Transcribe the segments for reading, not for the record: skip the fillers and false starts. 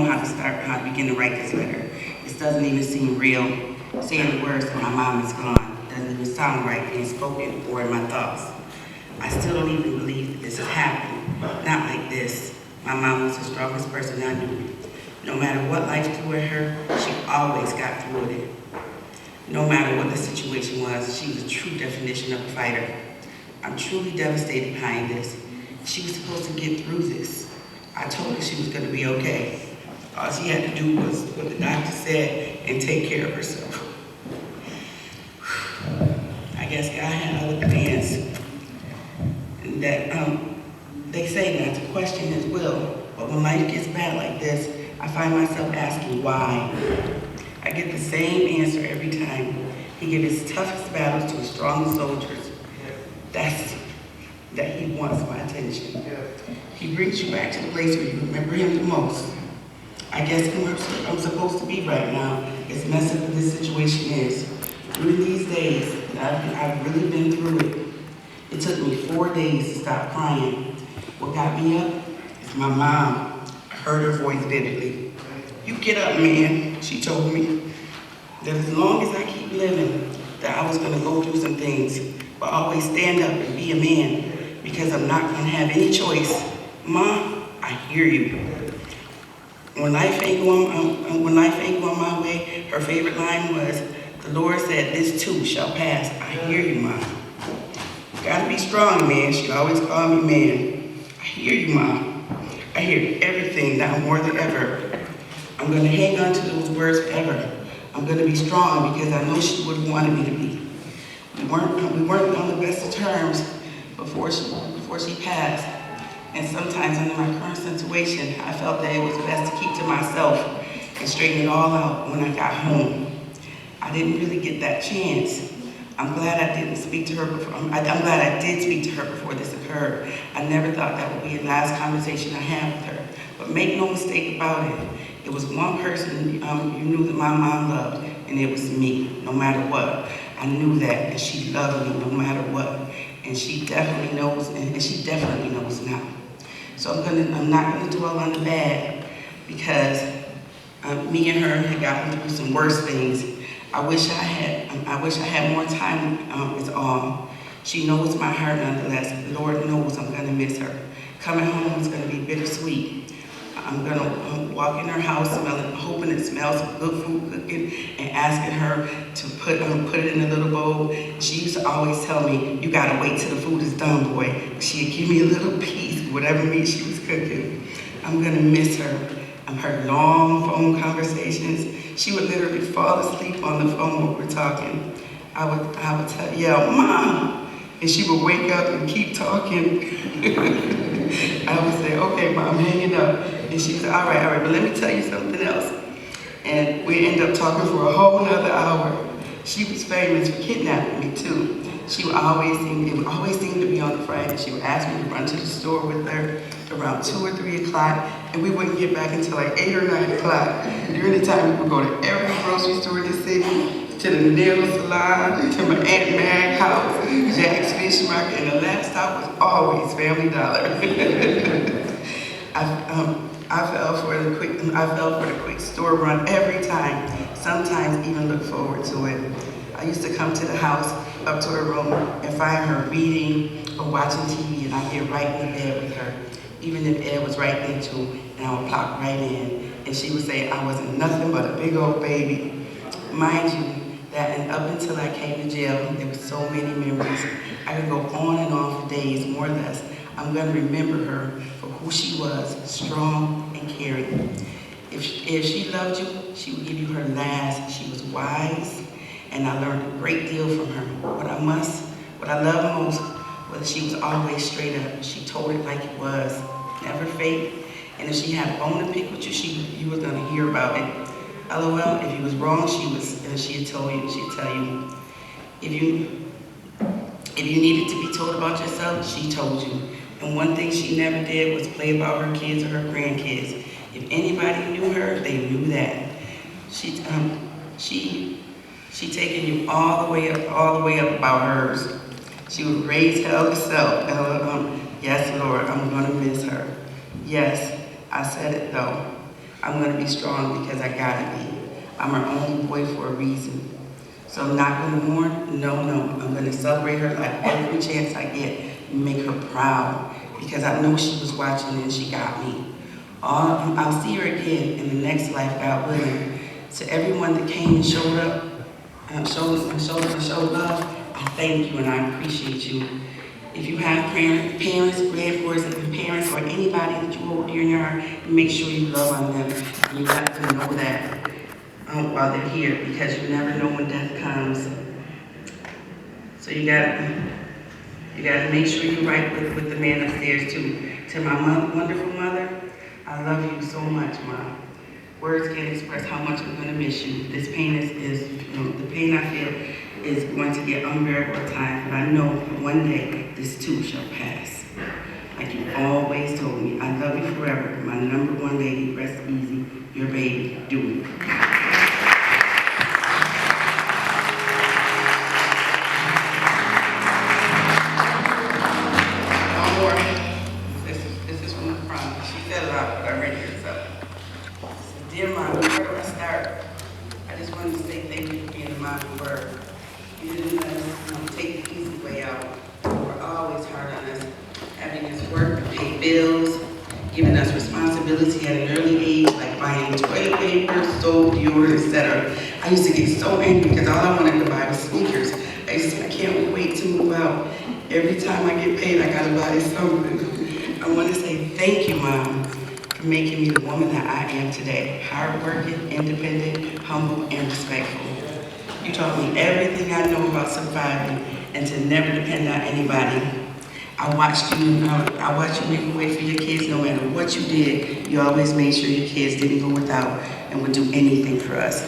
know how to begin to write this letter. This doesn't even seem real. Saying the words, "My mom is gone," doesn't even sound right being spoken or in my thoughts. I still don't even believe that this is happening. Not like this. My mom was the strongest person I knew. No matter what life threw at her, she always got through it. No matter what the situation was, she was a true definition of a fighter. I'm truly devastated behind this. She was supposed to get through this. I told her she was going to be okay. All she had to do was what the doctor said and take care of herself. I guess God had other plans. And that they say not to question his will, but when life gets bad like this, I find myself asking why. I get the same answer every time. He gives his toughest battles to his strongest soldiers. That's that he wants my attention. He brings you back to the place where you remember him the most. I guess where I'm supposed to be right now, as messed up as this situation is. Through these days, I've really been through it. It took me 4 days to stop crying. What got me up is my mom. I heard her voice vividly. "You get up, man," she told me. That as long as I keep living, that I was gonna go through some things, but always stand up and be a man, because I'm not gonna have any choice. Mom, I hear you. When life ain't going my way, her favorite line was, "The Lord said this too shall pass." I hear you, Mom. Gotta be strong, man. She always called me man. I hear you, Mom. I hear everything now more than ever. I'm gonna hang on to those words forever. I'm gonna be strong because I know she would have wanted me to be. We weren't on the best of terms before she passed. And sometimes under my current situation, I felt that it was best to keep to myself and straighten it all out when I got home. I didn't really get that chance. I'm glad I didn't speak to her before. I'm glad I did speak to her before this occurred. I never thought that would be the last conversation I had with her. But make no mistake about it. It was one person you knew that my mom loved, and it was me, no matter what. I knew that, and she loved me no matter what. And she definitely knows, and she definitely knows now. So I'm not gonna dwell on the bad, because me and her had gotten through some worse things. I wish I had more time, is all. She knows my heart nonetheless. Lord knows I'm gonna miss her. Coming home is gonna be bittersweet. I'm gonna walk in her house hoping it smells of good food cooking, and asking her to put it in a little bowl. She used to always tell me, "You gotta wait till the food is done, boy." She'd give me a little piece, whatever meat she was cooking. I'm gonna miss her. Her long phone conversations. She would literally fall asleep on the phone while we're talking. I would yell, "Mom!" And she would wake up and keep talking. I would say, "Okay, Mom, I'm hanging up." And she said, all right, but let me tell you something else. And we ended up talking for a whole another hour. She was famous for kidnapping me too. It would always seem to be on a Friday. She would ask me to run to the store with her around 2 or 3 o'clock, and we wouldn't get back until like 8 or 9 o'clock. During the time, we would go to every grocery store in the city, to the nail salon, to my Aunt Mag's house, Jack's Fish Market, and the last stop was always Family Dollar. I fell for the quick store run every time, sometimes even look forward to it. I used to come to the house, up to her room, and find her reading or watching TV, and I'd get right in the bed with her, even if Ed was right there too, and I would plop right in, and she would say I wasn't nothing but a big old baby. Mind you, that and up until I came to jail, there were so many memories. I could go on and on for days, more or less. I'm gonna remember her for who she was, strong and caring. If she loved you, she would give you her last. She was wise, and I learned a great deal from her. What I love most was she was always straight up. She told it like it was, never fake. And if she had a bone to pick with you, you were gonna hear about it. LOL, if you was wrong, she'd tell you. If you needed to be told about yourself, she told you. And one thing she never did was play about her kids or her grandkids. If anybody knew her, they knew that. She taking you all the way up about hers. She would raise hell herself. Yes, Lord, I'm gonna miss her. Yes, I said it though. I'm gonna be strong because I gotta be. I'm her only boy for a reason. So I'm not gonna mourn, no. I'm gonna celebrate her life every chance I get and make her proud because I know she was watching and she got me. I'll see her again in the next life, God willing. To everyone that came and showed up, showed love, I thank you and I appreciate you. If you have parents, grandparents, and parents, or anybody that you hold dear in your heart, make sure you love on them and you let them know that while they're here, because you never know when death comes. So you gotta make sure you're right with the man upstairs too. To my wonderful mother, I love you so much, Mom. Words can't express how much I'm gonna miss you. This pain is the pain I feel is going to get unbearable at times, but I know that one day this too shall pass. Like you always told me, I love you forever. My number one lady, rest easy, your baby, do it. This is from the front. She said a lot, but I read it herself. Dear Mom, where do I start? I just wanted to say thank you for being a mom of word. You didn't let us take the easy way out. You were always hard on us, having us work to pay bills, giving us responsibility at an early age, like buying toilet paper, soap, deodorant, etc. I used to get so angry because all I wanted to buy was sneakers. I used to say, I can't wait to move out. Every time I get paid, I gotta buy something. I want to say thank you, Mom, for making me the woman that I am today. Hardworking, independent, humble, and respectful. You taught me everything I know about surviving and to never depend on anybody. I watched you make a way for your kids no matter what you did. You always made sure your kids didn't go without and would do anything for us.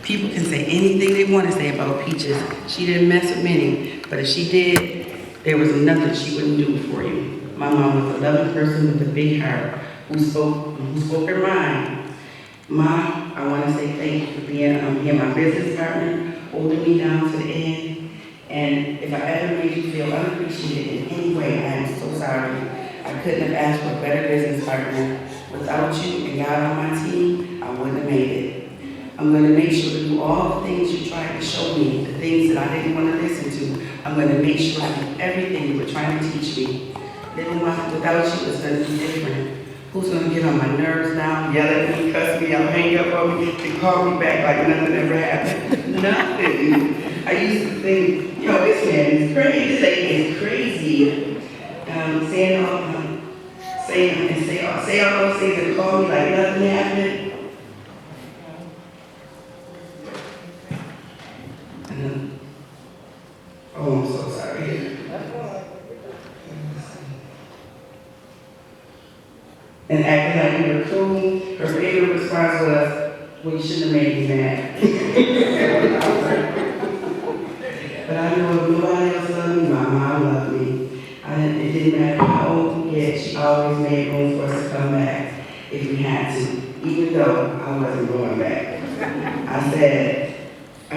People can say anything they want to say about Peaches. She didn't mess with many, but if she did, there was nothing she wouldn't do for you. My mom was a loving person with a big heart who spoke her mind. Mom, I want to say thank you for being my business partner, holding me down to the end. And if I ever made you feel unappreciated in any way, I am so sorry. I couldn't have asked for a better business partner. Without you and God on my team, I wouldn't have made it. I'm going to make sure to do all the things you tried to show me, the things that I didn't want to listen to. I'm going to make sure I do everything you were trying to teach me. Living life without you is going to be different. Who's going to get on my nerves now, yell at me, cuss me out, hang up on me, and call me back like nothing ever happened? Nothing. I used to think, this man is crazy. This lady is crazy. Say all those things and call me like nothing happened. Oh, I'm so sorry. And acting like we were cool, her favorite response was, well, you shouldn't have made me mad. But I know if nobody else loved me, my mom loved me. It didn't matter how old we get, she always made room for us to come back if we had to, even though I wasn't going back. I said, I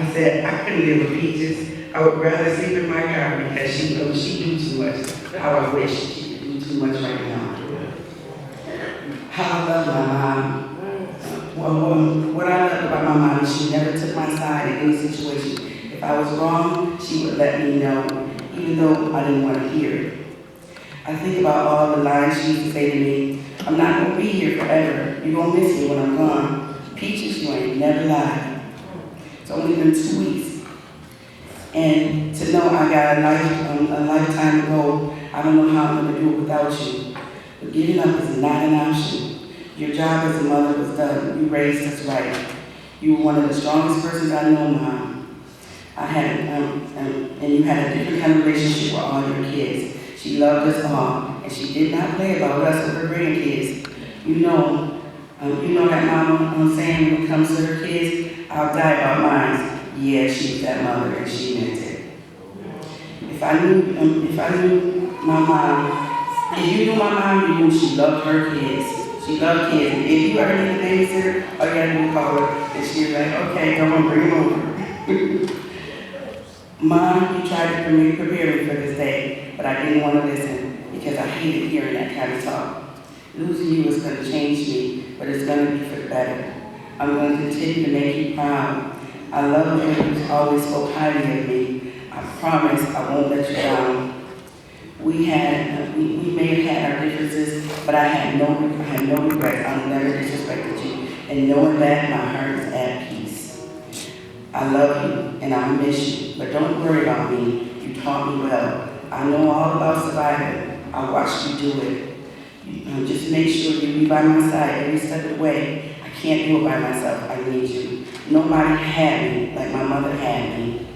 couldn't live with Peaches. I would rather sleep in my car because she do too much. How I wish she could do too much right now. How I love my mom. What I love about my mom is she never took my side in any situation. If I was wrong, she would let me know, even though I didn't want to hear it. I think about all the lines she used to say to me. I'm not going to be here forever. You're going to miss me when I'm gone. Peaches, you ain't never lied. It's only been 2 weeks. And to know I got a lifetime ago, I don't know how I'm going to do it without you. But giving up is not an option. Your job as a mother was done. You raised us right. You were one of the strongest persons I know, Mom. And you had a different kind of relationship with all your kids. She loved us all, and she did not play about us or her grandkids. You know that mama saying when it comes to her kids, I'll die about mine. Yeah, she was that mother, and she meant it. If I knew my mom, if you knew my mom, you knew she loved her kids. She loved kids. And if you ever need a babysitter, all you had to do was call her, and she was like, okay, come on, bring them over. Mom, you tried to prepare me for this day, but I didn't want to listen because I hated hearing that kind of talk. Losing you was going to change me, but but it's going to be for the better. I'm going to continue to make you proud. I love you. You always spoke highly of me. I promise I won't let you down. We may have had our differences, but I had no regrets. I never disrespected you. And knowing that, my heart is at peace. I love you, and I miss you, but don't worry about me. You taught me well. I know all about surviving. I watched you do it. Just make sure you be by my side every step of the way. I can't do it by myself. I need you. Nobody had me like my mother had me.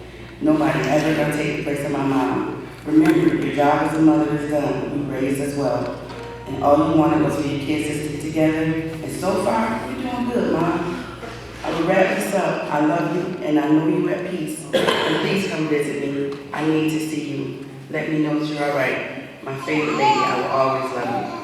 Nobody ever gonna take the place of my mom. Remember, your job as a mother is done. We raised as well. And all you wanted was for your kids to stick together. And so far, you're doing good, Mom. I will wrap this up. I love you, and I know you're at peace. And please come visit me. I need to see you. Let me know that you're all right. My favorite lady, I will always love you.